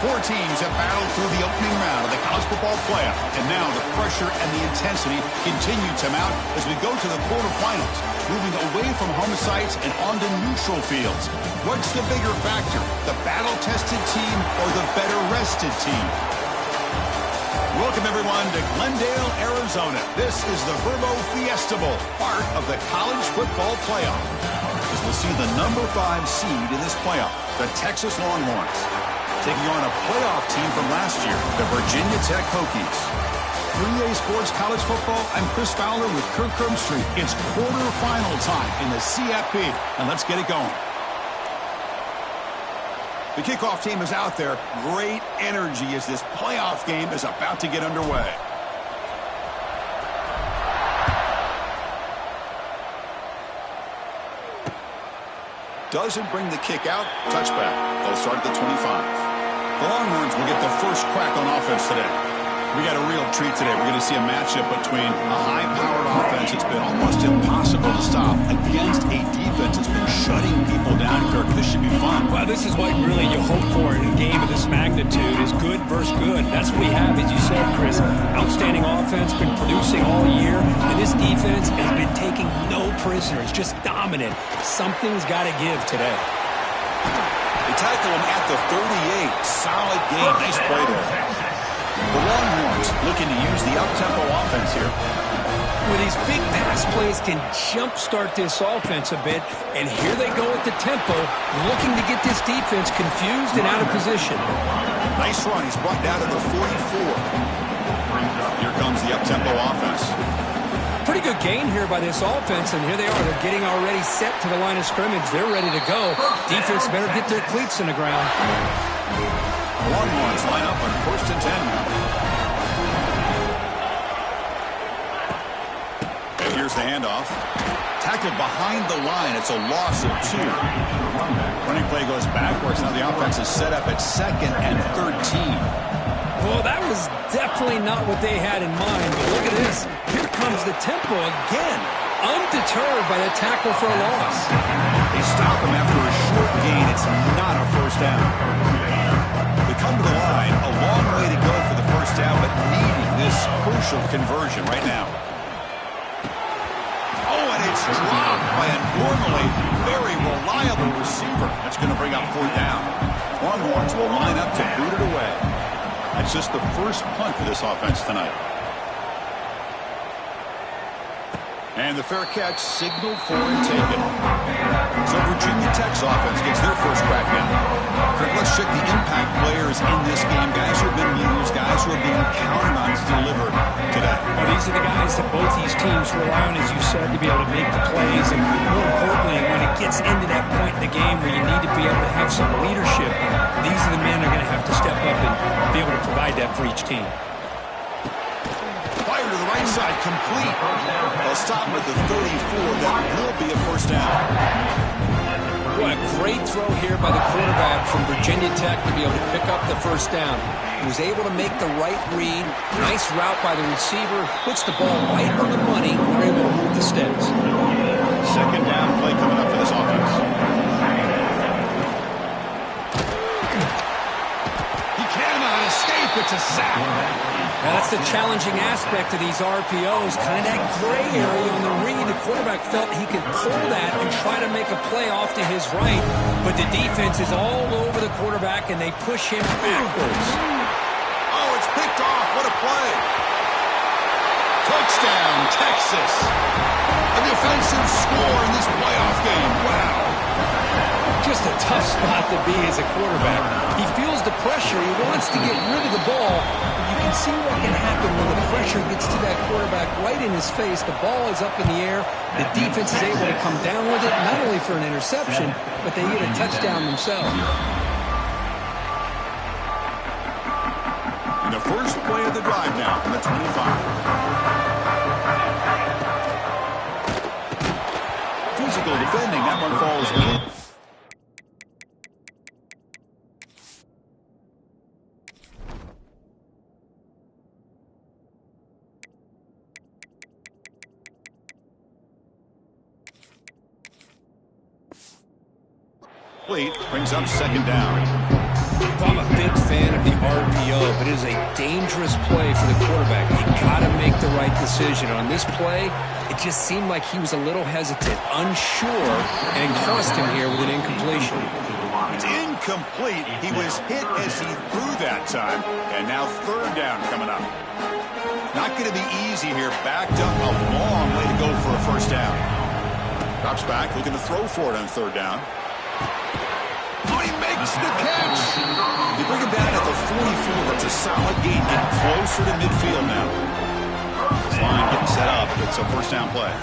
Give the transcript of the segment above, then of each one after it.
Four teams have battled through the opening round of the college football playoff, and now the pressure and the intensity continue to mount as we go to the quarterfinals, moving away from home sites and onto neutral fields. What's the bigger factor, the battle-tested team or the better-rested team? Welcome, everyone, to Glendale, Arizona. This is the Verbo Fiesta Bowl, part of the college football playoff, as we'll see the number 5 seed in this playoff, the Texas Longhorns, taking on a playoff team from last year, the Virginia Tech Hokies. 3A Sports College Football, I'm Chris Fowler with Kirk Herbstreit. It's quarterfinal time in the CFP, and let's get it going. The kickoff team is out there. Great energy as this playoff game is about to get underway. Doesn't bring the kick out. Touchback. They'll start at the 25. The Longhorns will get the first crack on offense today. We got a real treat today. We're going to see a matchup between a high-powered offense that's been almost impossible to stop against a defense that's been shutting people down, Kirk. This should be fun. Well, this is what really you hope for in a game of this magnitude is good versus good. That's what we have, as you said, Chris. Outstanding offense, been producing all year, and this defense has been taking no prisoners, just dominant. Something's got to give today. They tackle him at the 38. Solid game. Nice play there. The Longhorns looking to use the up-tempo offense here. With these big pass plays can jumpstart this offense a bit, and here they go at the tempo, looking to get this defense confused and out of position. Nice run. He's brought down to the 44. Here comes the up-tempo offense. Pretty good gain here by this offense, and here they are. They're getting already set to the line of scrimmage. They're ready to go. Defense better get their cleats in the ground. Longhorns line up on 1st and 10 now. And here's the handoff. Tackled behind the line. It's a loss of 2. Running play goes backwards. Now the offense is set up at 2nd and 13. Well, that was definitely not what they had in mind, but look at this. Here comes the tempo again, undeterred by the tackle for a loss. They stop him after a short gain. It's not a first down. They come to the line, a long way to go for the first down, but needing this crucial conversion right now. Oh, and it's dropped by a normally very reliable receiver. That's going to bring up 4th down. Longhorns will line up to boot it away. That's just the first punt for this offense tonight. And the fair catch signaled for and taken. So Virginia Tech's offense gets their first crack now. Kirk, let's check the impact players in this game. Guys who have been leaders, guys who are being counted on to deliver today. Well, these are the guys that both these teams rely on, as you said, to be able to make the plays. And more importantly, when it gets into that point in the game where you need to be able to have some leadership, these are the men that are going to have to step up and be able to provide that for each team. Fire to the right side, complete. They'll stop him at the 34. That will be a first down. What a great throw here by the quarterback from Virginia Tech to be able to pick up the first down. He was able to make the right read. Nice route by the receiver. Puts the ball right on the money. They're able to move the steps. Second down play coming up for this offense. He cannot escape. It's a sack. Now, that's the challenging aspect of these RPOs, kind of that gray area on the read. The quarterback felt he could pull that and try to make a play off to his right, but the defense is all over the quarterback, and they push him backwards. Oh, it's picked off. What a play. Touchdown, Texas. A defensive score in this playoff game. Wow. Just a tough spot to be as a quarterback. He feels the pressure. He wants to get rid of the ball. But you can see what can happen when the pressure gets to that quarterback right in his face. The ball is up in the air. The defense is able to come down with it, not only for an interception, but they get a touchdown themselves. And the first play of the drive now from the 25. Physical defending. That one falls in. Brings up second down. Well, I'm a big fan of the RPO, but it is a dangerous play for the quarterback. You got to make the right decision. On this play, it just seemed like he was a little hesitant, unsure, and cost him here with an incompletion. It's incomplete. He was hit as he threw that time, and now third down coming up. Not going to be easy here. Backed up, a long way to go for a first down. Drops back, looking to throw for it on third down. Oh, he makes the catch. They bring him down at the 44. It's a solid gain, getting closer to midfield now. This line getting set up. It's a first down play.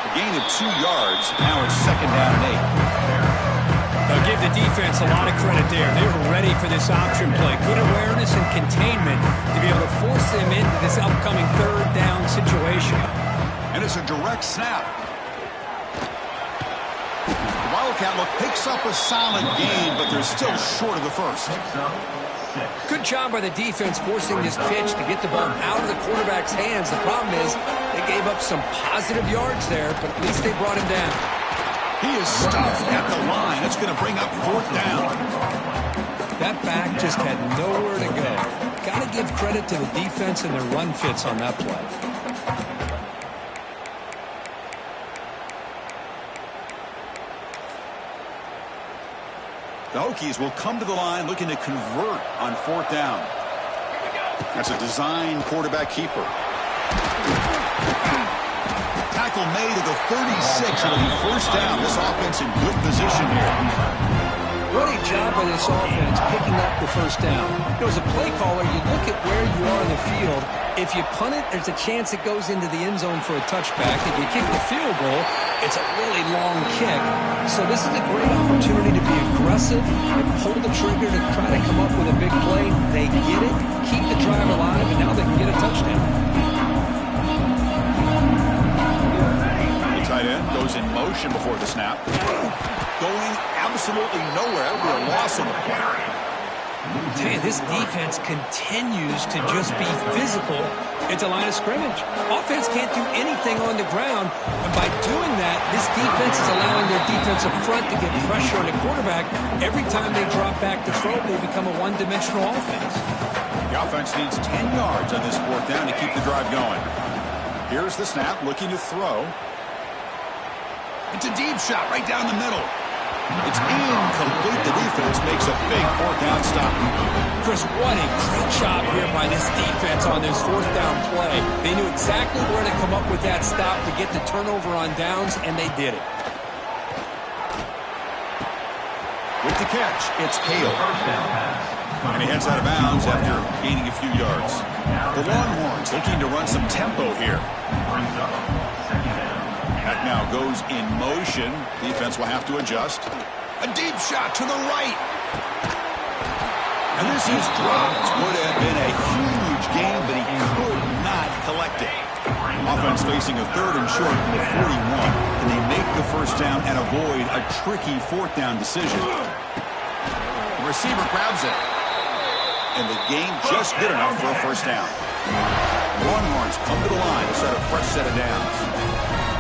A gain of 2 yards. Now it's second down and 8. They'll give the defense a lot of credit there. They were ready for this option play. Good awareness and containment to be able to force them into this upcoming third down situation. And it's a direct snap. Wildcat look picks up a solid gain, but they're still short of the first. Good job by the defense forcing this pitch to get the ball out of the quarterback's hands. The problem is they gave up some positive yards there, but at least they brought him down. He is stuffed at the line. It's going to bring up fourth down. That back just had nowhere to go. Got to give credit to the defense and their run fits on that play. The Hokies will come to the line looking to convert on fourth down. That's a design quarterback keeper. Tackle made at the 36. It'll be first down. This offense in good position here. What a job by this offense picking up the first down. As a play caller, you look at where you are in the field. If you punt it, there's a chance it goes into the end zone for a touchback. If you kick the field goal, it's a really long kick. So this is a great opportunity to be aggressive and pull the trigger to try to come up with a big play. They get it, keep the drive alive, and now they can get a touchdown. The tight end goes in motion before the snap. Going absolutely nowhere. That would be a loss on the play. Tell you, this defense continues to just be physical at the line of scrimmage. Offense can't do anything on the ground, and by doing that, this defense is allowing their defensive front to get pressure on the quarterback. Every time they drop back to throw, they become a one-dimensional offense. The offense needs 10 yards on this fourth down to keep the drive going. Here's the snap, looking to throw. It's a deep shot right down the middle. It's incomplete. The defense makes a big fourth down stop. Chris, what a great job here by this defense on this fourth down play. They knew exactly where to come up with that stop to get the turnover on downs, and they did it. With the catch, it's Hale. And he heads out of bounds after gaining a few yards. The Longhorns looking to run some tempo here. That now goes in motion. Defense will have to adjust. A deep shot to the right. And this is dropped. Would have been a huge game, but he could not collect it. Offense facing a third and short from the 41. Can they make the first down and avoid a tricky fourth down decision? The receiver grabs it. And the gain just good enough for a first down. Longhorns come to the line to start a fresh set of downs.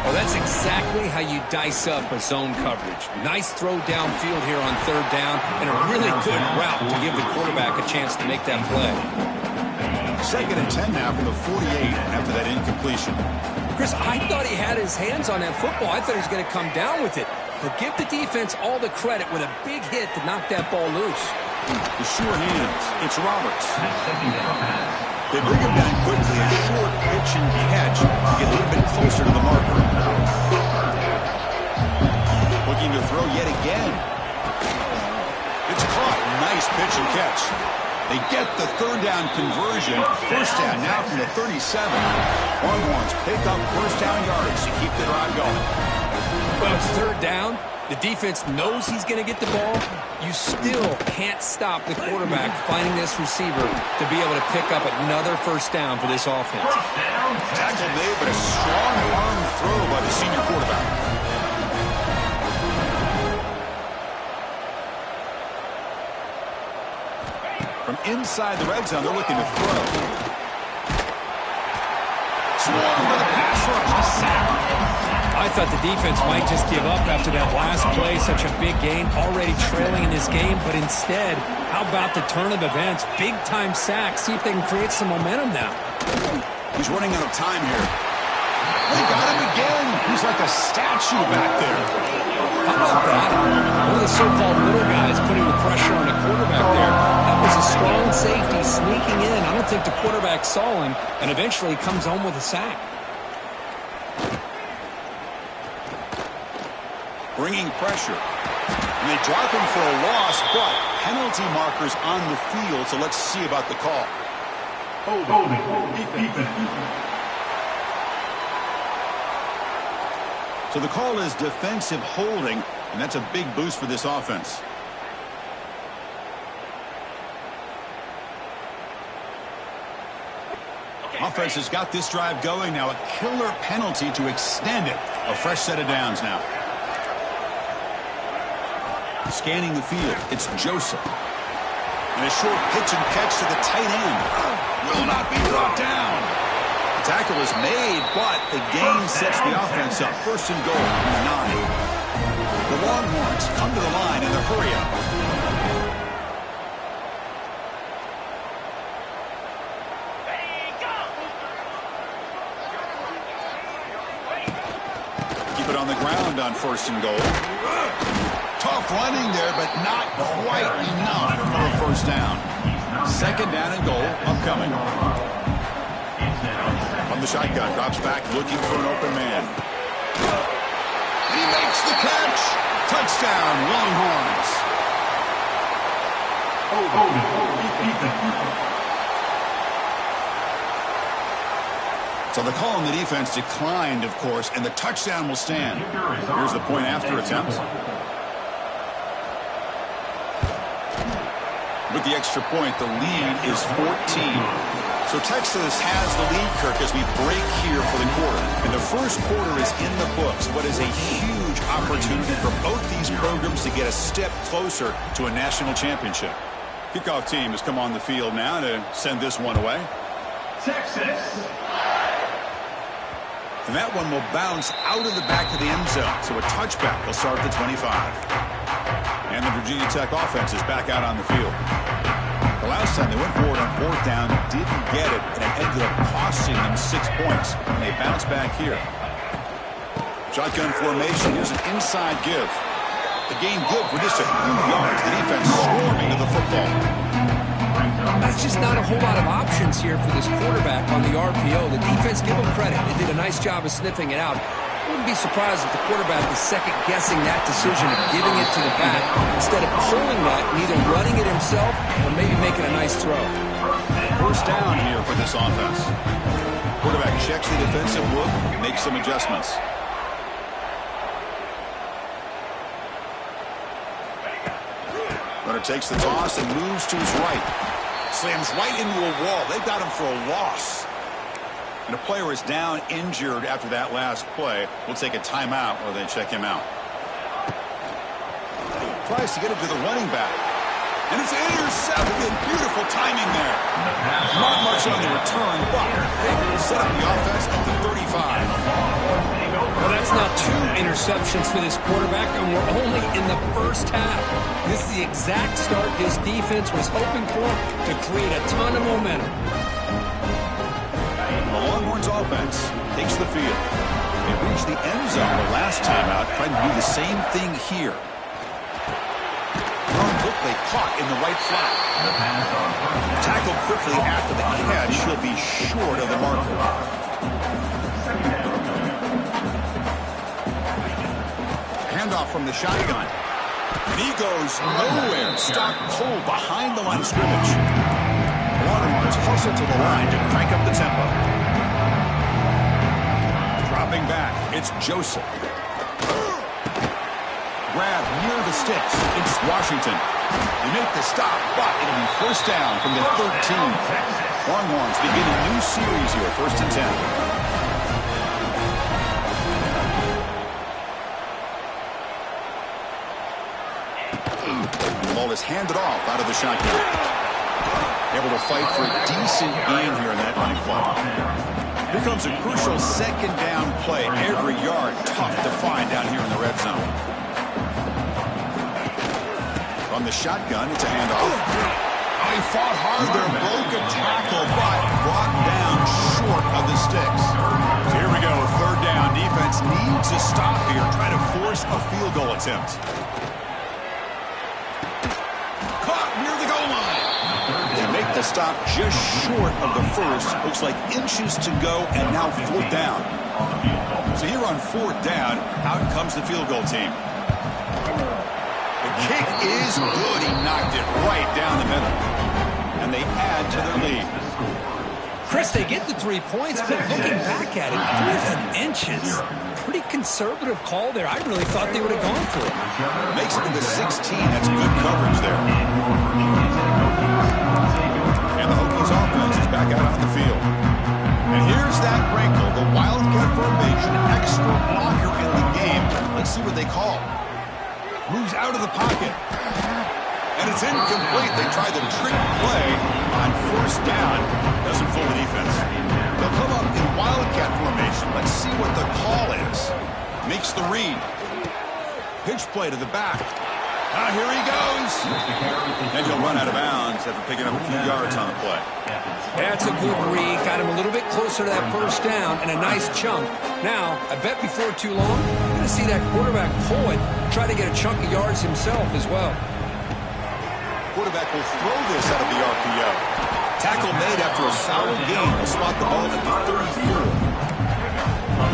Well, that's exactly how you dice up a zone coverage. Nice throw downfield here on third down, and a really good route to give the quarterback a chance to make that play. Second and 10 now from the 48 after that incompletion. Chris, I thought he had his hands on that football. I thought he was going to come down with it. But give the defense all the credit with a big hit to knock that ball loose. The sure hands. It's Roberts. They bring him down quickly. A short pitch and catch to get a little bit closer to the marker. Looking to throw yet again. It's caught. Nice pitch and catch. They get the third down conversion. First down now from the 37. Longhorns pick up first down yards to keep the drive going. Well, it's third down. The defense knows he's going to get the ball. You still can't stop the quarterback finding this receiver to be able to pick up another first down for this offense. Tackle made, but a strong arm throw by the senior quarterback. From inside the red zone, they're looking to throw. Swung by the pass rush. A sack. I thought the defense might just give up after that last play, such a big gain, already trailing in this game. But instead, how about the turn of events? Big-time sack. See if they can create some momentum now. He's running out of time here. They got him again. He's like a statue back there. How about that? One of the so-called little guys putting the pressure on the quarterback there. That was a strong safety sneaking in. I don't think the quarterback saw him, and eventually comes home with a sack. Bringing pressure. And they drop him for a loss, but penalty markers on the field, so let's see about the call. So the call is defensive holding, and that's a big boost for this offense. Offense has got this drive going now. A killer penalty to extend it. A fresh set of downs now. Scanning the field, it's Joseph. And a short pitch and catch to the tight end. Will not be brought down. The tackle is made, but the gain sets the offense up. First and goal, 9. The Longhorns come to the line in the hurry-up. Keep it on the ground on first and goal. Tough running there, but not quite enough for a first down. Second down and goal upcoming. From the shotgun, drops back looking for an open man. He makes the catch. Touchdown, Longhorns. So the call on the defense declined, of course, and the touchdown will stand. Here's the point after attempt. With the extra point, the lead is 14. So Texas has the lead, Kirk, as we break here for the quarter. And the first quarter is in the books. What is a huge opportunity for both these programs to get a step closer to a national championship. Kickoff team has come on the field now to send this one away. Texas. And that one will bounce out of the back of the end zone. So a touchback will start at the 25. And the Virginia Tech offense is back out on the field. The last time they went forward on fourth down, didn't get it, and it ended up costing them 6 points. And they bounce back here. Shotgun formation. Here's an inside give. The game good for just a few yards. The defense swarming to the football. That's just not a whole lot of options here for this quarterback on the RPO. The defense, give them credit. They did a nice job of sniffing it out. I wouldn't be surprised if the quarterback is second-guessing that decision of giving it to the back instead of pulling that and either running it himself or maybe making a nice throw. First down here for this offense. Quarterback checks the defensive look, makes some adjustments. Runner takes the toss and moves to his right. Slams right into a wall. They've got him for a loss. And a player is down injured after that last play. We'll take a timeout or then check him out. Tries to get it to the running back. And it's intercepted. Beautiful timing there. Not much on the return, but they will set up the offense at the 35. Well, that's not 2 interceptions for this quarterback, and we're only in the first half. This is the exact start this defense was hoping for to create a ton of momentum. The Longhorns offense takes the field. They reached the end zone the last time out, trying to do the same thing here. Look, they caught in the right flat. Tackled quickly after the catch. He'll be short of the marker. Handoff from the shotgun. And he goes nowhere. Stopped cold behind the line of scrimmage. The Longhorns hustle to the line to crank up the tempo. Dropping back, it's Joseph. Grab near the sticks. It's Washington. They make the stop, but it'll be first down from the 13. Longhorns begin a new series here, 1st and 10. The ball is handed off out of the shotgun. Able to fight for a decent gain here in that line play. Here comes a crucial second down play. Every yard tough to find down here in the red zone. From the shotgun, it's a handoff. Oh, he fought hard there, broke a tackle, but brought down short of the sticks. So here we go, third down. Defense needs a stop here, try to force a field goal attempt. Caught near the goal line. They make the stop just short of the first. Looks like inches to go, and now fourth down. So here on fourth down, out comes the field goal team. The kick is good. He knocked it right down the middle. And they add to their lead. Chris, they get the 3 points, but looking back at it, 4th and inches. Pretty conservative call there. I really thought they would have gone for it. Makes it to the 16. That's good coverage there. And the Hokies offense is back out on the field. And here's that wrinkle, the Wildcat formation, extra blocker in the game. Let's see what they call. Moves out of the pocket. And it's incomplete. They try the trick play on first down. Doesn't fool the defense. They'll come up in Wildcat formation. Let's see what the call is. Makes the read. Pitch play to the back. Here he goes. And he'll run out of bounds after picking up a few yards on the play. That's a good read. Got him a little bit closer to that first down and a nice chunk. Now, I bet before too long, you're going to see that quarterback pull it, try to get a chunk of yards himself as well. Quarterback will throw this out of the RPO. Tackle made after a solid gain. Will spot the ball at the 34.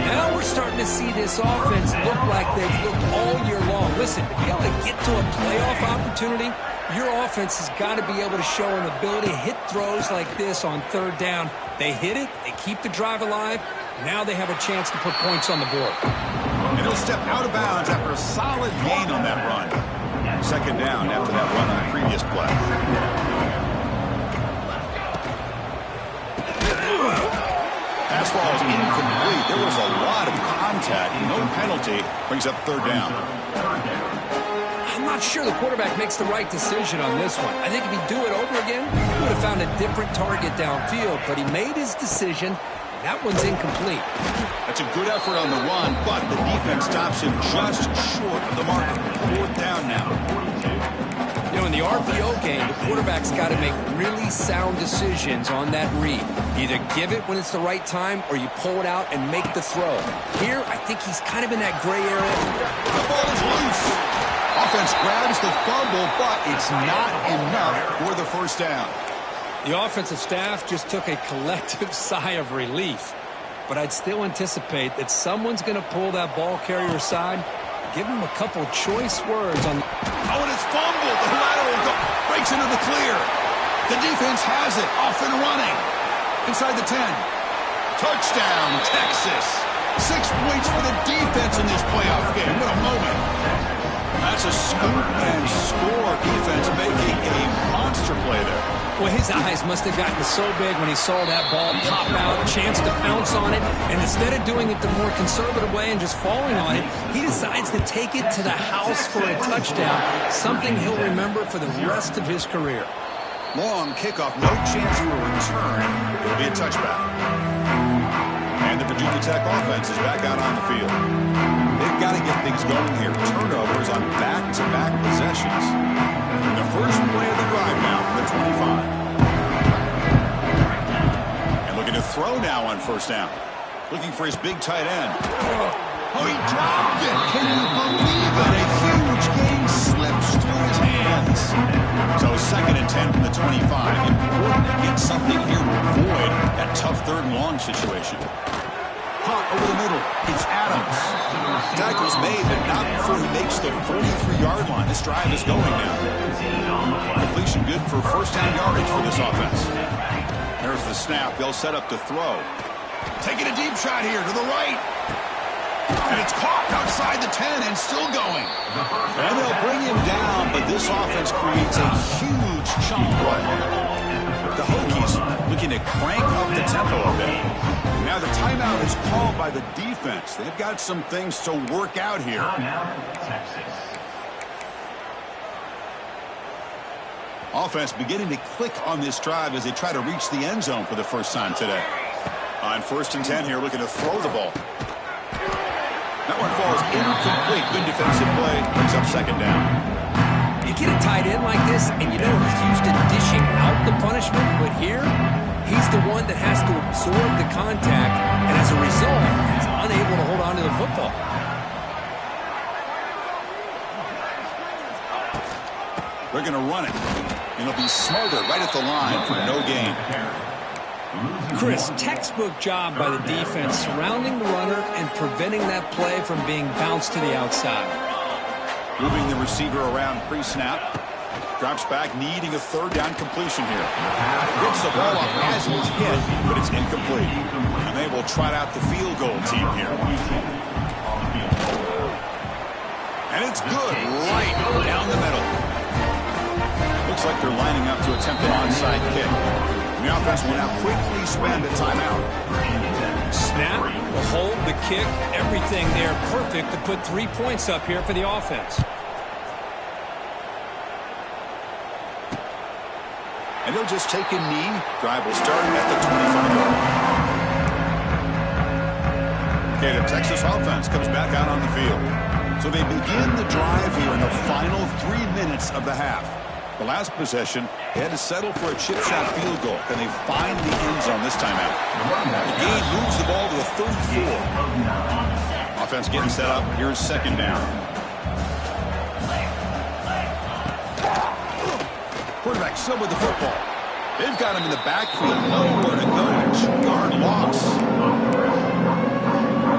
Now we're starting to see this offense look like they've looked all year long. Listen, to be able to get to a playoff opportunity, your offense has got to be able to show an ability to hit throws like this on third down. They hit it, they keep the drive alive. Now they have a chance to put points on the board. And he'll step out of bounds after a solid gain on that run. Second down after that run on the previous play. Pass ball is incomplete. There was a lot of contact. No penalty. Brings up third down. I'm not sure the quarterback makes the right decision on this one. I think if he'd do it over again, he would have found a different target downfield. But he made his decision. That one's incomplete. That's a good effort on the run, but the defense stops him just short of the mark. Fourth down now. You know, in the RPO game, the quarterback's got to make really sound decisions on that read. Either give it when it's the right time, or you pull it out and make the throw. Here, I think he's kind of in that gray area. The ball is loose. Offense grabs the fumble, but it's not enough for the first down. The offensive staff just took a collective sigh of relief. But I'd still anticipate that someone's going to pull that ball carrier aside, give him a couple choice words on. Oh, and it's fumbled. The lateral breaks into the clear. The defense has it. Off and running. Inside the 10. Touchdown, Texas. 6 points for the defense in this playoff game. What a moment. That's a scoop and score. Defense making a monster play there. Well, his eyes must have gotten so big when he saw that ball pop out, chance to pounce on it, and instead of doing it the more conservative way and just falling on it, he decides to take it to the house for a touchdown, something he'll remember for the rest of his career. Long kickoff, no chance for a return. It'll be a touchback. And the Virginia Tech offense is back out on the field. They've got to get things going here. Turnovers on back-to-back possessions. The first play of the drive now from the 25. And looking to throw now on first down. Looking for his big tight end. Oh, he dropped it. Can you believe it? A huge gain slips through his hands. So 2nd and 10 from the 25. Important to get something here to avoid that tough third and long situation. Hot over the middle. It's Adams. Tackle's made, but not before he makes the 43-yard line. This drive is going now. Completion good for first down yardage for this offense. There's the snap. They'll set up to throw. Taking a deep shot here to the right. And it's caught outside the 10 and still going. And they'll bring him down, but this offense creates a huge chunk play. The Hokies looking to crank up the tempo a bit. Now the timeout is called by the defense. They've got some things to work out here. Offense beginning to click on this drive as they try to reach the end zone for the first time today. On 1st and 10 here, looking to throw the ball. That one falls incomplete. Good defensive play. Brings up 2nd down. You get a tight end like this, and you know he's used to dishing out the punishment, but here, he's the one that has to absorb the contact, and as a result, he's unable to hold on to the football. They're going to run it. And it'll be Smarter right at the line for no gain. Chris, textbook job by the defense surrounding the runner and preventing that play from being bounced to the outside. Moving the receiver around pre-snap. Drops back, needing a 3rd down completion here. Gets the ball off as he's hit, but it's incomplete. And they will trot out the field goal team here. And it's good right down the middle. Looks like they're lining up to attempt an onside kick. The offense will now quickly spend a timeout. Snap, the hold, the kick, everything there perfect to put 3 points up here for the offense. And he'll just take a knee. Drive will start at the 25-yard line. Okay, the Texas offense comes back out on the field. So they begin the drive here in the final 3 minutes of the half. The last possession, they had to settle for a chip shot field goal. Can they find the end zone this time out? The game moves the ball to the 34. Offense getting set up. Here's 2nd down. Quarterback still with the football. They've got him in the backfield. Nowhere to go. 2-yard loss.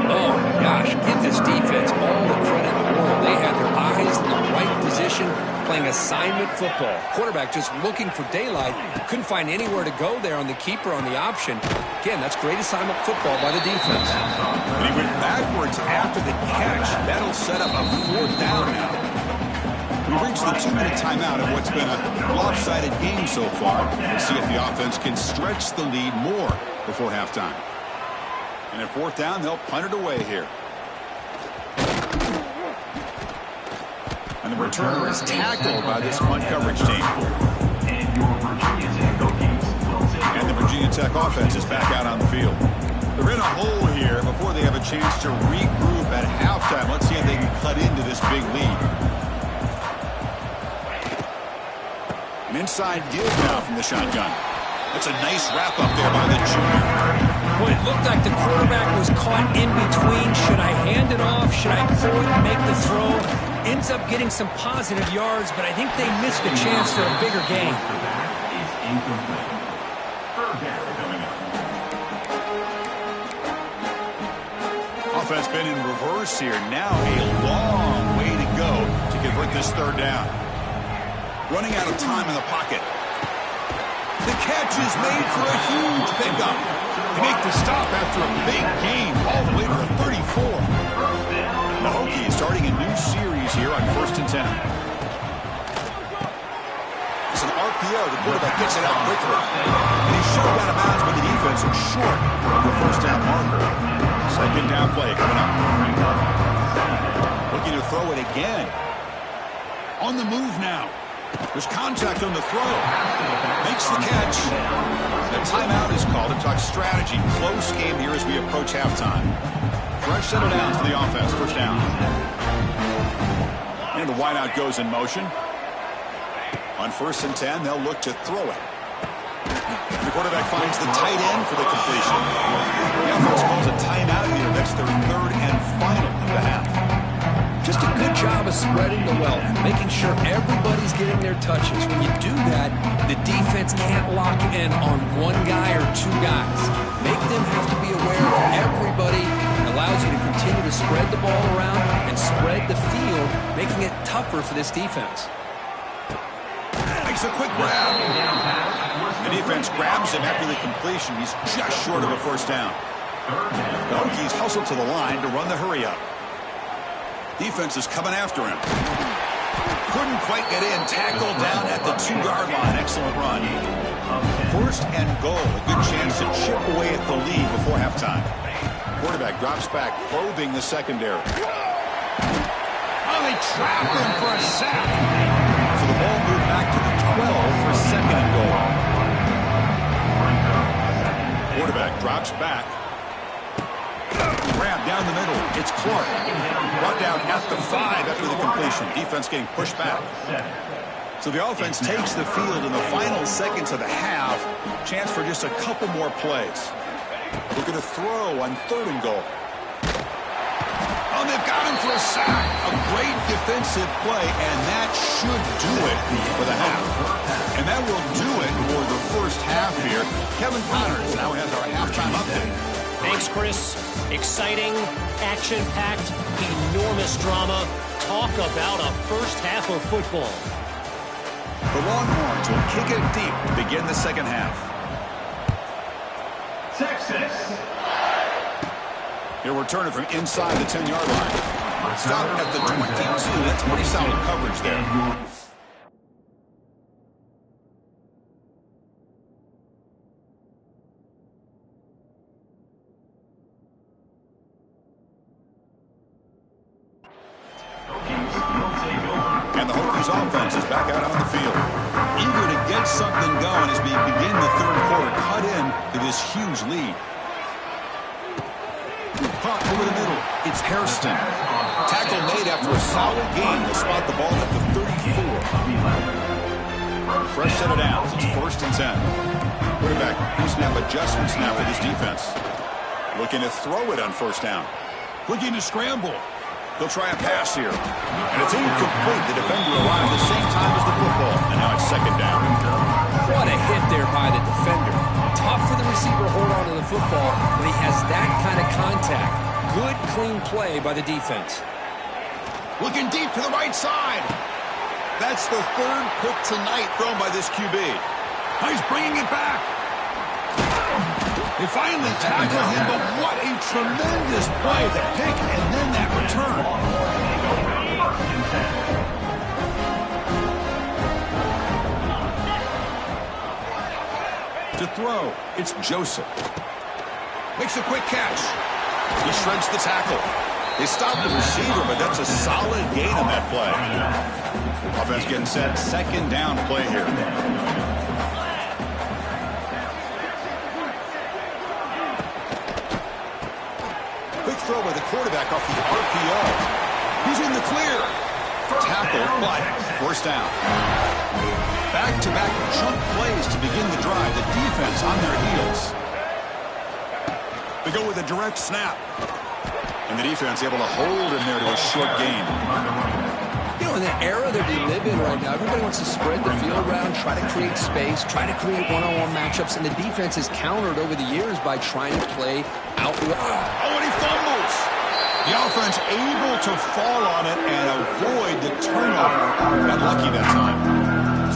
Oh, gosh, give this defense all the credit in the world. They had their eyes in the right position, playing assignment football. Quarterback just looking for daylight. Couldn't find anywhere to go there on the keeper on the option. Again, that's great assignment football by the defense. And he went backwards after the catch. That'll set up a 4th down now. We reach the 2-minute timeout of what's been a lopsided game so far. Let's see if the offense can stretch the lead more before halftime. And at 4th down, they'll punt it away here. And the returner is tackled by this punt coverage team. And the Virginia Tech offense is back out on the field. They're in a hole here before they have a chance to regroup at halftime. Let's see if they can cut into this big lead. An inside give now from the shotgun. That's a nice wrap up there by the junior. Well, it looked like the quarterback was caught in between. Should I hand it off? Should I pull it and make the throw? Ends up getting some positive yards, but I think they missed a chance for a bigger gain. Offense been in reverse here. Now a long way to go to convert this 3rd down. Running out of time in the pocket. The catch is made for a huge pickup. They make the stop after a big gain all the way to the 34. The Hokies starting a new series here on 1st and 10. It's an RPO. The quarterback gets it out quickly. And he's shoved out of bounds, but the defense is short of the 1st down marker. 2nd down play coming up. Looking to throw it again. On the move now. There's contact on the throw. Makes the catch. The timeout is called to talk strategy. Close game here as we approach halftime. Fresh set of downs for the offense. 1st down. And the wideout goes in motion. On 1st and 10, they'll look to throw it. The quarterback finds the tight end for the completion. The offense calls a timeout here. That's their 3rd and final of the half. Just a good job of spreading the wealth, making sure everybody's getting their touches. When you do that, the defense can't lock in on one guy or 2 guys. Make them have to be aware of everybody. It allows you to continue to spread the ball around and spread the field, making it tougher for this defense. Makes a quick grab. The defense grabs him after the completion. He's just short of a 1st down. The Hokies hustle to the line to run the hurry up. Defense is coming after him. Couldn't quite get in. Tackled down at the 2-yard line. Excellent run. 1st and goal. A good chance to chip away at the lead before halftime. Quarterback drops back, probing the secondary. Oh, they trap him for a sack. So the ball moved back to the 12 for 2nd and goal. Quarterback drops back. Grab down the middle. It's Clark. Brought down at the 5 after the completion. Defense getting pushed back. So the offense takes the field in the final seconds of the half. Chance for just a couple more plays. Looking to throw on 3rd and goal. Oh, they've got him for a sack. A great defensive play, and that should do it for the half. And that will do it for the first half here. Kevin Connors now has our halftime update. Thanks, Chris. Exciting, action-packed, enormous drama. Talk about a first half of football. The Longhorns will kick it deep to begin the second half. Texas. Here we're turning from inside the 10-yard line. Stop at the 22. That's pretty solid coverage there. And the Hokies offense is back out on the field. Eager to get something going as we begin the 3rd quarter. Cut in to this huge lead. Caught over the middle. It's Hairston. Tackle made after a solid gain. Will spot the ball at the 34. Fresh set of downs. It's 1st and 10. Quarterback snap adjustments now for this defense. Looking to throw it on 1st down. Looking to scramble. They'll try a pass here. And it's incomplete. The defender arrived at the same time as the football. And now it's 2nd down. What a hit there by the defender. Tough for the receiver to hold on to the football when he has that kind of contact. Good, clean play by the defense. Looking deep to the right side. That's the 3rd pick tonight thrown by this QB. He's bringing it back. They finally tackle him, but what a tremendous play. The pick and then that return. To throw, it's Joseph. Makes a quick catch. He shreds the tackle. They stop the receiver, but that's a solid gain on that play. Offense getting set. 2nd down play here. Quick throw by the quarterback off the RPO. He's in the clear. Tackle, but 1st down. Back-to-back chunk plays to begin the drive. The defense on their heels. They go with a direct snap. And the defense able to hold him there to a short gain. You know, in the era that we live in right now, everybody wants to spread the field around, try to create space, try to create one-on-one matchups, and the defense has countered over the years by trying to play out wide. Oh, and he fumbles. The offense able to fall on it and avoid the turnover. Got lucky that time.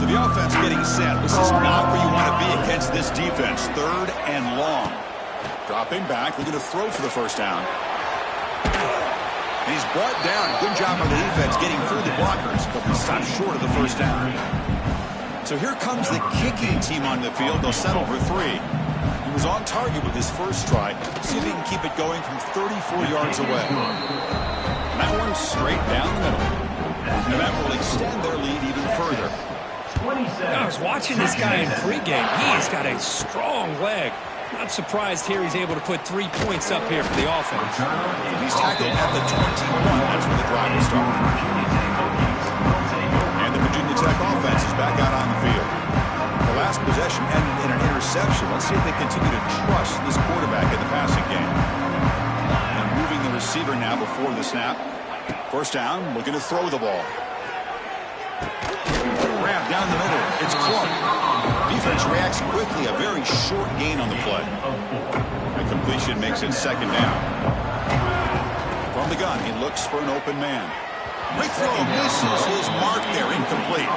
So the offense getting set. This is not where you want to be against this defense. 3rd and long. Dropping back, looking to throw for the 1st down. And he's brought down. Good job on the defense getting through the blockers, but he stopped short of the 1st down. So here comes the kicking team on the field. They'll settle for 3. He was on target with his first try. See if he can keep it going from 34 yards away. And that one's straight down the middle. And that will extend their lead even further. I was watching this guy in pregame. He's got a strong leg. Not surprised here he's able to put 3 points up here for the offense. He's tackled at the 21. That's where the drive will start. And the Virginia Tech offense is back out on the field. The last possession ended in an interception. Let's see if they continue to trust this quarterback in the passing game. And moving the receiver now before the snap. 1st down, looking to throw the ball. Grab down the middle. It's Clark. Defense reacts quickly. A very short gain on the play. And completion makes it 2nd down. From the gun, he looks for an open man. Quick throw misses his mark there. Incomplete.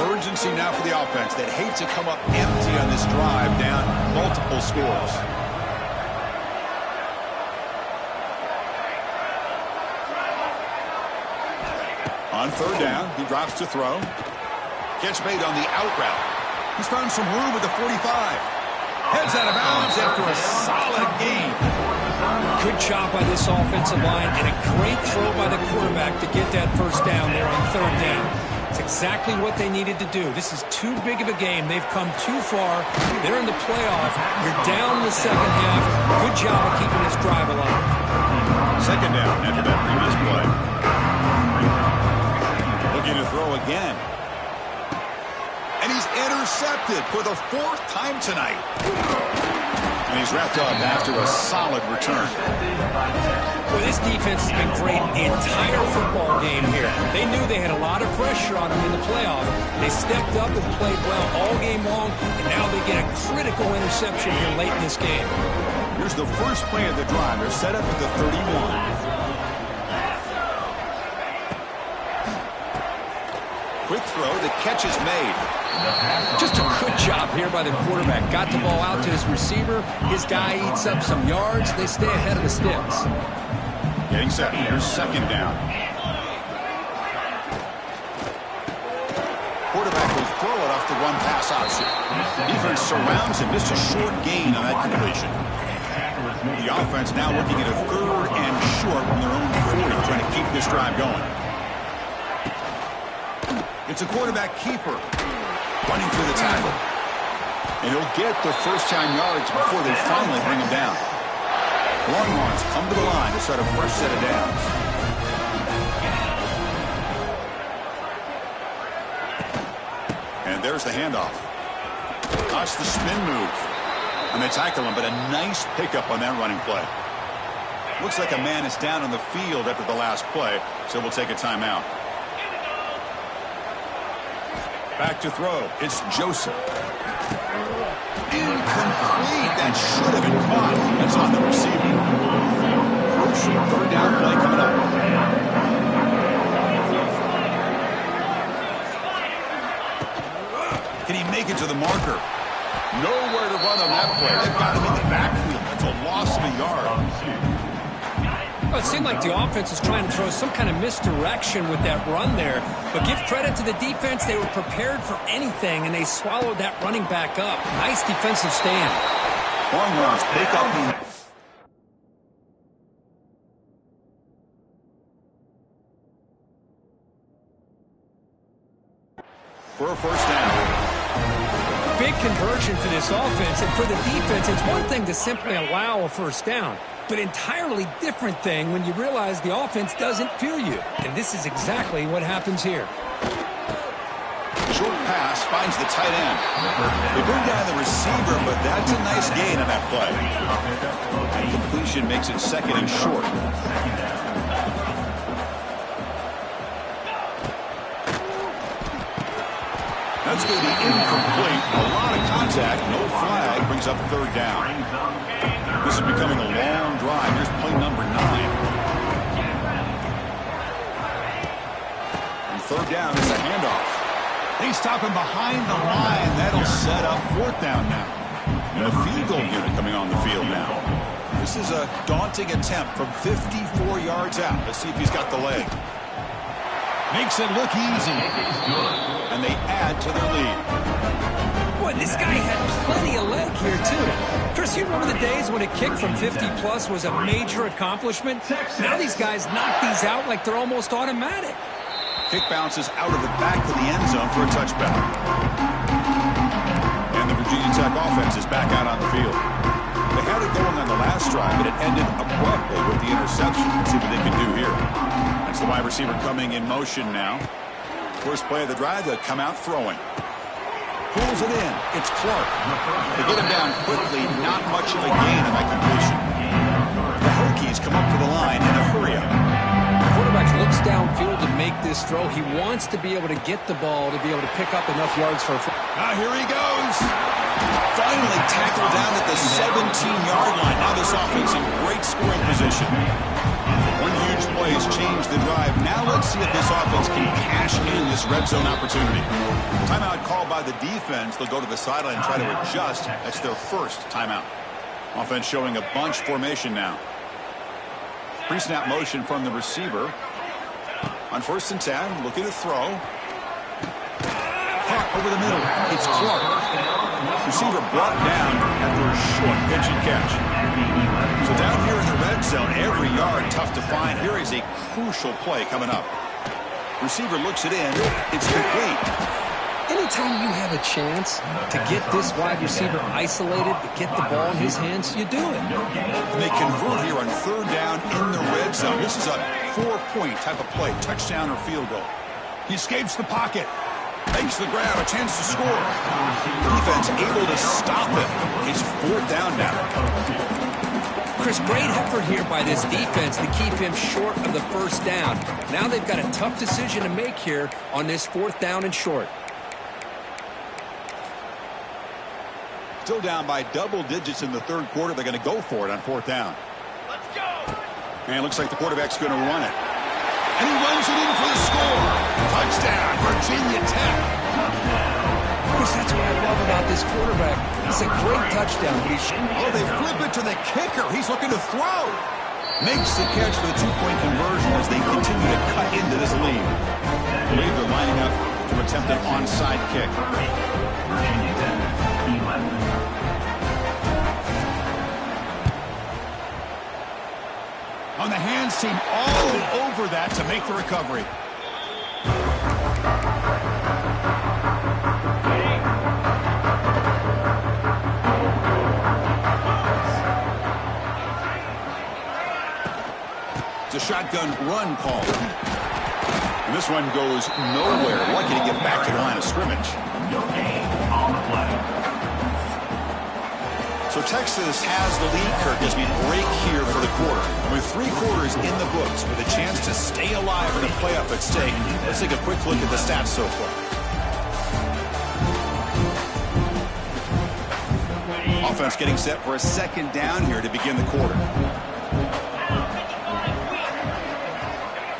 Urgency now for the offense that hates to come up empty on this drive, down multiple scores. On 3rd down, he drops to throw. Catch made on the out route. He's found some room at the 45. Heads out of bounds after a solid gain. Good job by this offensive line and a great throw by the quarterback to get that 1st down there on 3rd down. It's exactly what they needed to do. This is too big of a game. They've come too far. They're in the playoff. You're down in the second half. Good job of keeping this drive alive. Second down after that previous play. Looking to throw again. And he's intercepted for the 4th time tonight. And he's wrapped up after a solid return. Well, this defense has been great the entire football game here. They knew they had a lot of pressure on them in the playoff. They stepped up and played well all game long, and now they get a critical interception here late in this game. Here's the first play of the drive. They're set up at the 31. Quick throw. The catch is made. Just a good job here by the quarterback. Got the ball out to his receiver. His guy eats up some yards. They stay ahead of the sticks. Getting set. Here's second down. Quarterback will throw it off the run pass option. Defense surrounds him. Just a short gain on that completion. The offense now looking at a 3rd and short from their own 40, trying to keep this drive going. It's a quarterback keeper running through the tackle. And he'll get the first-time yards before they finally bring him down. Longhorns come to the line to start a fresh set of downs. And there's the handoff. Watch the spin move. And they tackle him, but a nice pickup on that running play. Looks like a man is down on the field after the last play, so we'll take a timeout. Back to throw. It's Joseph. Incomplete. That should have been caught. That's on the receiver. Crucial 3rd down play coming up. Can he make it to the marker? Nowhere to run on that play. They've got him in the backfield. That's a loss of a yard. Well, it seemed like the offense was trying to throw some kind of misdirection with that run there. But give credit to the defense. They were prepared for anything, and they swallowed that running back up. Nice defensive stand. Longhorns pick up the... for a first down. Big conversion for this offense, and for the defense, it's one thing to simply allow a first down, but entirely different thing when you realize the offense doesn't feel you. And this is exactly what happens here. Short pass finds the tight end. They bring down the receiver, but that's a nice gain on that play. And completion makes it 2nd and short. That's going to be incomplete. A lot of contact. No flag. Brings up 3rd down. This is becoming a long drive. Here's play number 9. And 3rd down is a handoff. They stop him behind the line. That'll set up 4th down now. And a field goal unit coming on the field now. This is a daunting attempt from 54 yards out. Let's see if he's got the leg. Makes it look easy. And they add to their lead. Boy, this guy had plenty of leg here, too. Chris, you remember the days when a kick from 50-plus was a major accomplishment? Now these guys knock these out like they're almost automatic. Kick bounces out of the back of the end zone for a touchback. And the Virginia Tech offense is back out on the field. They had it going on the last drive, but it ended abruptly with the interception. Let's see what they can do here. That's the wide receiver coming in motion now. First play of the drive, they'll come out throwing. Pulls it in. It's Clark. They get him down quickly. Not much of a gain on that completion. The Hokies come up to the line in a hurry-up. The quarterback looks downfield to make this throw. He wants to be able to get the ball to be able to pick up enough yards for a... Now here he goes. Finally tackled down at the 17-yard line. Now this offense in great scoring position. One huge play has changed the drive. Now let's see if this offense can cash in this red zone opportunity. Timeout called by the defense. They'll go to the sideline and try to adjust. That's their first timeout. Offense showing a bunch formation now. Pre-snap motion from the receiver. On 1st and 10, looking to throw. Hawk over the middle. It's Clark. Receiver brought down after a short pitch and catch. So down here in the red zone, every yard tough to find. Here is a crucial play coming up. Receiver looks it in. It's complete. Anytime you have a chance to get this wide receiver isolated, to get the ball in his hands, you do it. And they convert here on third down in the red zone. This is a 4-point type of play, touchdown or field goal. He escapes the pocket. Makes the grab, a chance to score. Defense able to stop him. It's fourth down now. Chris, great effort here by this defense to keep him short of the first down. Now they've got a tough decision to make here on this fourth down and short. Still down by double digits in the third quarter. They're going to go for it on fourth down. Let's go! And it looks like the quarterback's going to run it. And he runs it in for the score. Touchdown, Virginia Tech. Chris, that's what I love about this quarterback. It's a great touchdown. Oh, they flip it to the kicker. He's looking to throw. Makes the catch for the two-point conversion as they continue to cut into this lead. I believe they're lining up to attempt an onside kick. Virginia Tech, 11. On the hands team, all over that to make the recovery. It's a shotgun run call. And this one goes nowhere. Lucky to get back to the line of scrimmage. On the play. So Texas has the lead, Kirk, as we break here for the quarter. And with 3 quarters in the books with a chance to stay alive in a playoff at stake, let's take a quick look at the stats so far. Offense getting set for a second down here to begin the quarter.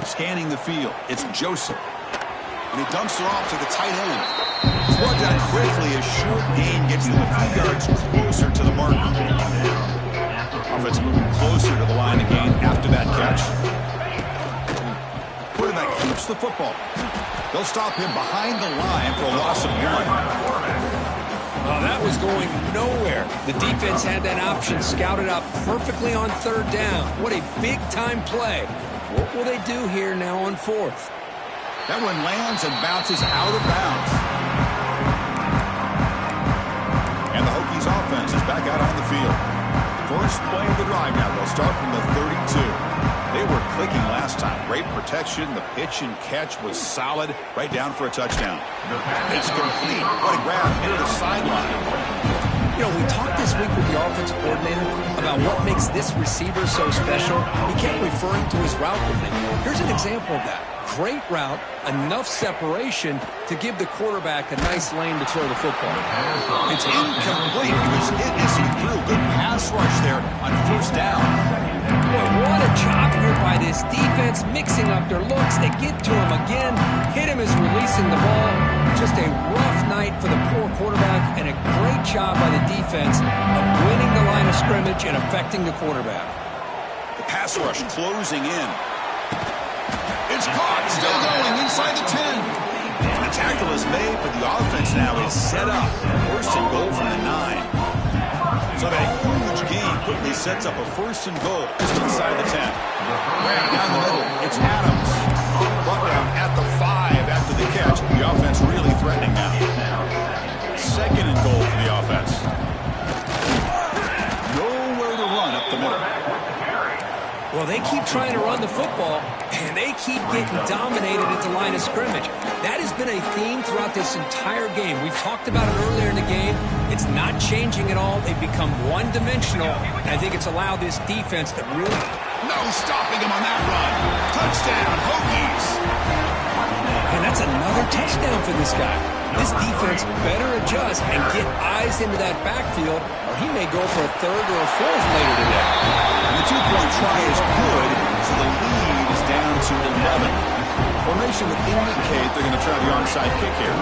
Scanning the field, it's Joseph. And he dumps it off to the tight end. Brought down quickly as short gain gets them a few yards closer to the marker. Offense moving closer to the line of gain after that catch. Quarterback keeps the football. They'll stop him behind the line for a loss of 1. Oh, that was going nowhere. The defense had that option scouted out perfectly on third down. What a big-time play. What will they do here now on fourth? That one lands and bounces out of bounds. And the Hokies offense is back out on the field. First play of the drive now. They'll start from the 32. They were clicking last time. Great protection. The pitch and catch was solid. Right down for a touchdown. It's complete. What a grab near the sideline. You know, we talked this week with the offensive coordinator about what makes this receiver so special. He kept referring to his route running. Here's an example of that. Great route, enough separation to give the quarterback a nice lane to throw the football. It's incomplete. He was hit as he threw. Good pass rush there on first down. Boy, what a job here by this defense, mixing up their looks. They get to him again, hit him as releasing the ball. Just a rough night for the poor quarterback, and a great job by the defense of winning the line of scrimmage and affecting the quarterback. The pass rush closing in. It's caught, still going inside the 10. And the tackle is made, but the offense now is set up. First and goal from the 9. So that huge gain quickly sets up a first and goal just inside the 10. Grab down the middle. It's Adams. Brought down at the 5 after the catch. The offense really threatening now. Second and goal for the offense. Nowhere to run up the middle. Well, they keep trying to run the football, and they keep getting dominated at the line of scrimmage. That has been a theme throughout this entire game. We've talked about it earlier in the game. It's not changing at all. They've become one-dimensional, and I think it's allowed this defense to really... No stopping him on that run. Touchdown, Hokies. And that's another touchdown for this guy. This defense better adjust and get eyes into that backfield, or he may go for a third or a fourth later today. And the two-point try is good, so the lead is down to 11. Formation would indicate they're going to try the onside kick here.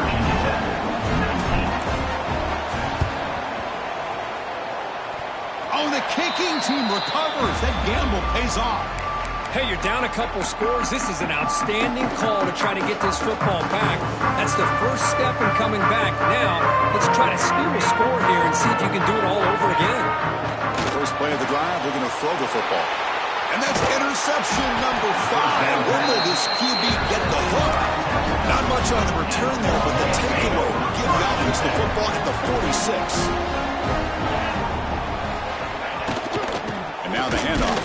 Oh, the kicking team recovers. That gamble pays off. Hey, you're down a couple scores. This is an outstanding call to try to get this football back. That's the first step in coming back. Now, let's try to steal a score here and see if you can do it all over again. First play of the drive, they're going to throw the football. And that's interception number 5. Where will this QB get the hook? Not much on the return there, but the takeaway will give the offense the football at the 46. And now the handoff.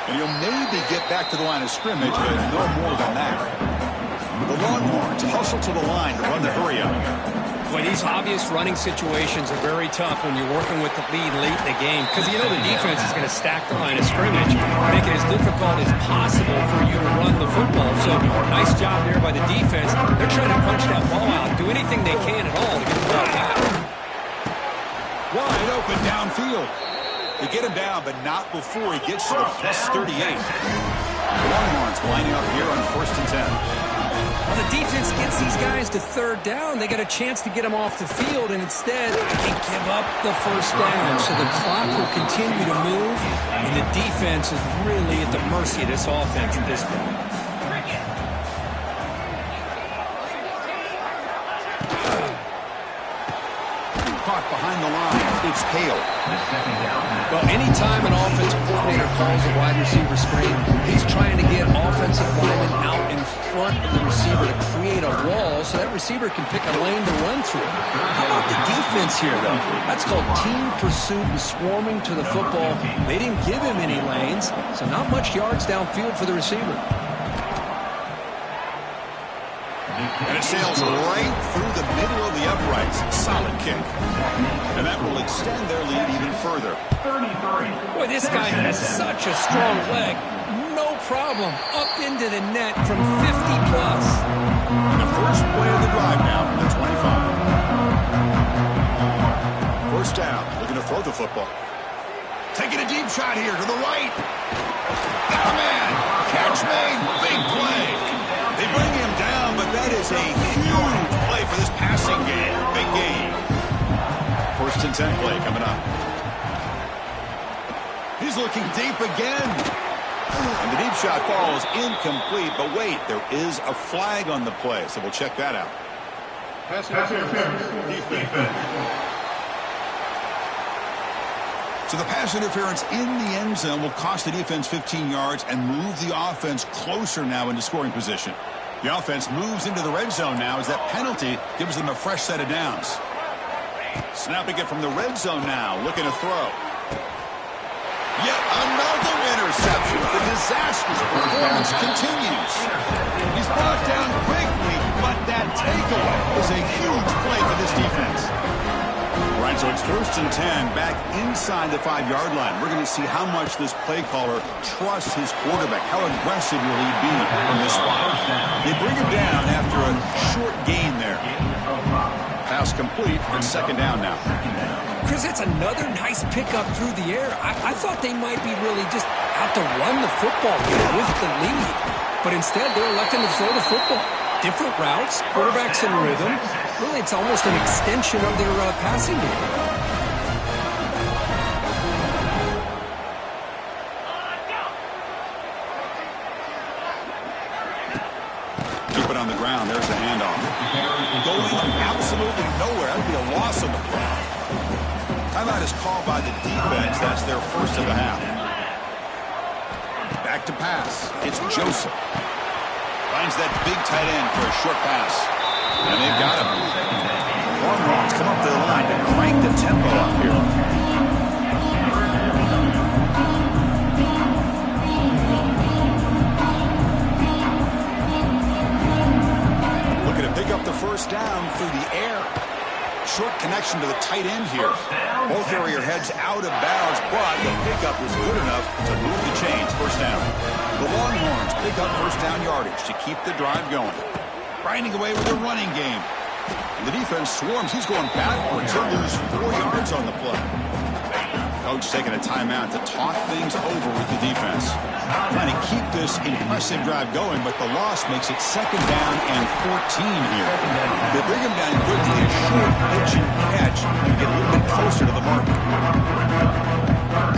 And he'll maybe get back to the line of scrimmage, but no more than that. The Longhorns hustle to the line to run the hurry-up. Boy, these obvious running situations are very tough when you're working with the lead late in the game because you know the defense is going to stack the line of scrimmage, make it as difficult as possible for you to run the football. So nice job there by the defense. They're trying to punch that ball out, do anything they can at all to get the ball back. Wide open downfield. They get him down, but not before he gets to the plus 38. The Longhorns lining up here on 1st and 10. Well, the defense gets these guys to 3rd down. They got a chance to get them off the field, and instead they give up the 1st down. So the clock will continue to move, and the defense is really at the mercy of this offense at this point. Caught behind the line. It's Hale. Well, anytime an offensive coordinator calls a wide receiver screen, he's trying to get offensive linemen out in front of the receiver to create a wall so that receiver can pick a lane to run through. How about the defense here, though? That's called team pursuit and swarming to the football. They didn't give him any lanes, so not much yards downfield for the receiver. And it sails right through the middle of the uprights. Solid kick. And that will extend their lead even further. 33. Boy, this guy has such a strong leg. No problem. Up into the net from 50-plus. The first play of the drive now from the 25. First down. Looking to throw the football. Taking a deep shot here to the right. Got a man. Catch made. Big play. They bring him down, but that is a huge play for this passing game. Big game. 1st and 10 play coming up. He's looking deep again. And the deep shot falls incomplete. But wait, there is a flag on the play, so we'll check that out. So the pass interference in the end zone will cost the defense 15 yards and move the offense closer now into scoring position. The offense moves into the red zone now as that penalty gives them a fresh set of downs. Snapping it from the red zone now, looking to throw. Yet another interception. The disastrous performance continues. He's brought down quickly, but that takeaway is a huge play for this defense. All right, so it's 1st and 10 back inside the 5-yard line. We're going to see how much this play caller trusts his quarterback. How aggressive will he be from this spot? They bring him down after a short gain there. Pass complete, and 2nd down now. Chris, it's another nice pickup through the air. I thought they might be really just out to run the football here with the lead. But instead, they're electing to throw the football. Different routes, quarterbacks in rhythm. Really, it's almost an extension of their passing game. Keep it on the ground. There's the handoff. Going absolutely nowhere. That would be a loss on the play. Timeout is called by the defense. That's their first of the half. Back to pass. It's Joseph. Finds that big tight end for a short pass. And they've got him. Longhorns come up to the line to crank the tempo up here. Looking to pick up the 1st down through the air. Short connection to the tight end here. Ball carrier heads out of bounds, but the pickup is good enough to move the chains. 1st down. The Longhorns pick up 1st down yardage to keep the drive going. Grinding away with the running game. And the defense swarms. He's going backwards. He'll lose 4 yards on the play. Coach taking a timeout to talk things over with the defense. Trying to keep this impressive drive going, but the loss makes it 2nd down and 14 here. They bring him down quickly, a short pitch and catch to get a little bit closer to the mark.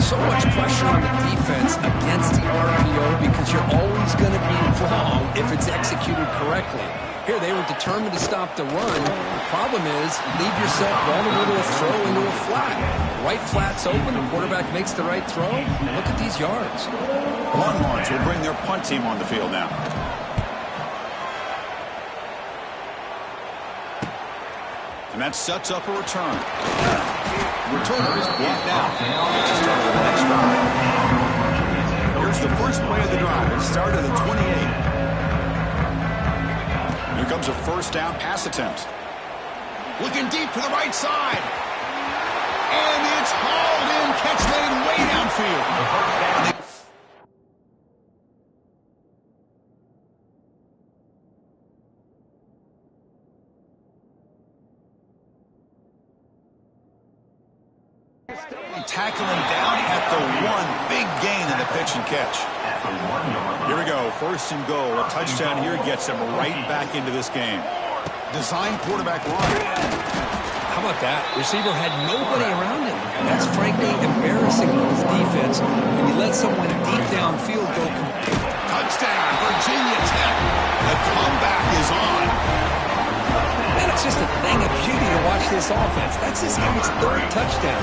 So much pressure on the defense against the RPO because you're always going to be wrong if it's executed correctly. Here, they were determined to stop the run. The problem is, leave yourself vulnerable to a throw into a flat. right flat's open, the quarterback makes the right throw. Look at these yards. Longhorns will bring their punt team on the field now. And that sets up a return. Returner is blocked out. Start of the next drive. Here's the first play of the drive. It started at 28. Here comes a first down pass attempt. Looking deep to the right side. And it's hauled in. Catch made way downfield. Tackle him down at the one. Big gain in the pitch and catch. Here we go. First and goal. A touchdown here gets him right back into this game. Design quarterback run. How about that? Receiver had nobody around him. That's frankly embarrassing for his defense when you let someone deep downfield go. Touchdown, Virginia Tech. The comeback is on. And it's just a thing of beauty to watch this offense. That's this guy's third touchdown.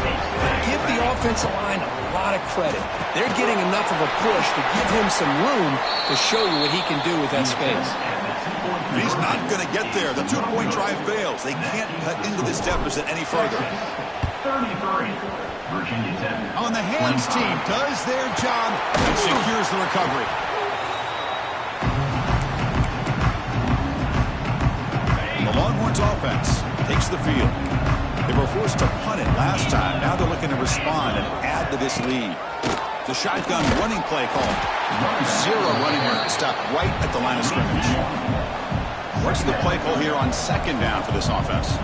Give the offensive line a lot of credit. They're getting enough of a push to give him some room to show you what he can do with that space. He's not going to get there. The two-point drive fails. They can't cut into this deficit any further. 33, Virginia Tech. On the hands team does their job and secures the recovery. The Longhorns offense takes the field. They were forced to punt it last time. Now they're looking to respond and add to this lead. The shotgun running play call. Zero running room. Stopped right at the line of scrimmage. What's the play call here on second down for this offense?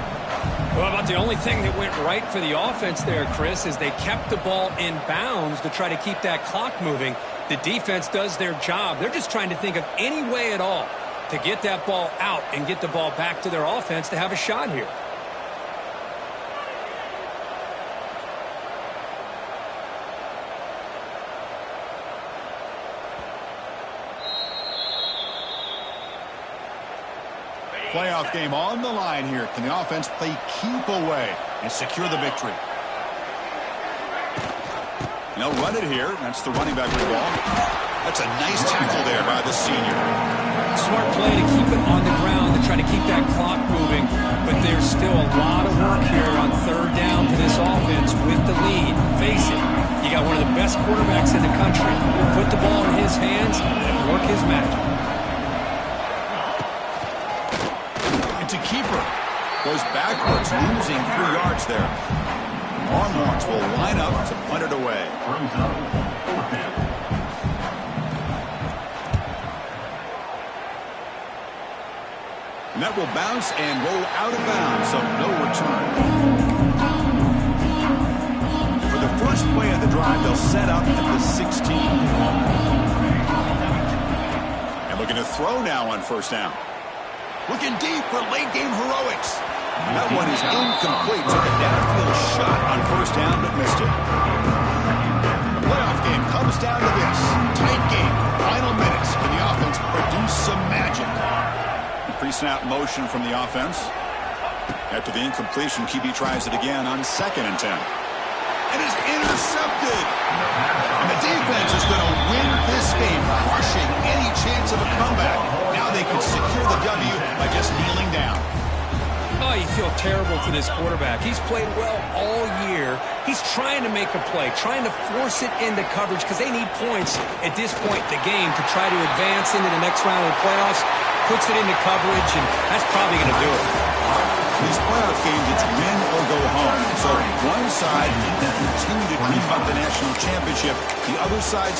Well, about the only thing that went right for the offense there, Chris, is they kept the ball in bounds to try to keep that clock moving. The defense does their job. They're just trying to think of any way at all to get that ball out and get the ball back to their offense to have a shot here. Playoff game on the line here. Can the offense play keep away and secure the victory? They'll run it here. That's the running back ball. That's a nice tackle there by the senior. Smart play to keep it on the ground to try to keep that clock moving. But there's still a lot of work here on third down for this offense with the lead. Face it, you got one of the best quarterbacks in the country. Put the ball in his hands and work his magic. To keeper. Goes backwards, losing 3 yards there. Longhorns will line up to punt it away. And that will bounce and roll out of bounds, so no return. And for the first play of the drive, they'll set up at the 16. And looking to throw now on first down. Looking deep for late-game heroics. That one is incomplete. Took a downfield shot on first down, but missed it. The playoff game comes down to this. Tight game. Final minutes. Can the offense produce some magic? Pre-snap motion from the offense. After the incompletion, QB tries it again on 2nd and 10. And is intercepted. And the defense is going to win this game, crushing any chance of a comeback. Now they can secure the W by just kneeling down. Oh, you feel terrible for this quarterback. He's played well all year. He's trying to make a play, trying to force it into coverage because they need points at this point in the game to try to advance into the next round of the playoffs. Puts it into coverage, and that's probably going to do it. These playoff games, it's win or go home. So one side will continue to creep up the national championship. The other side...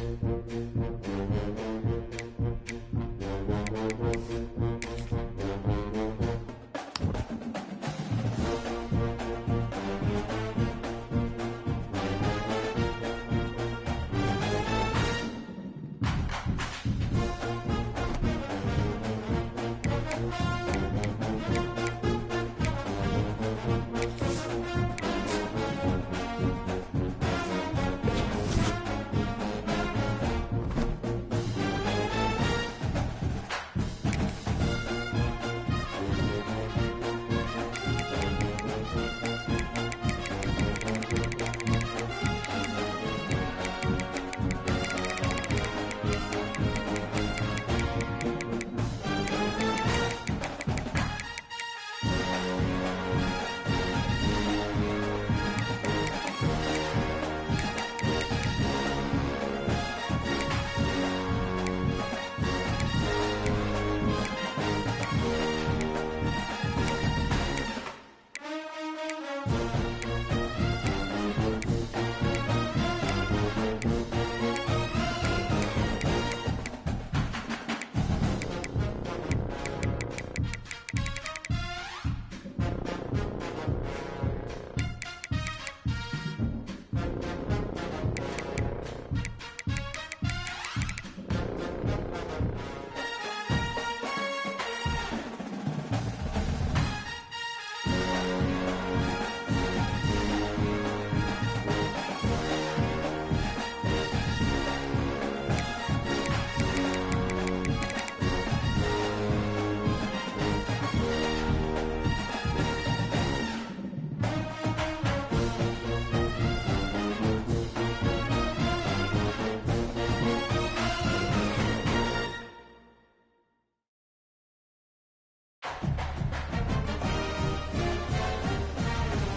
you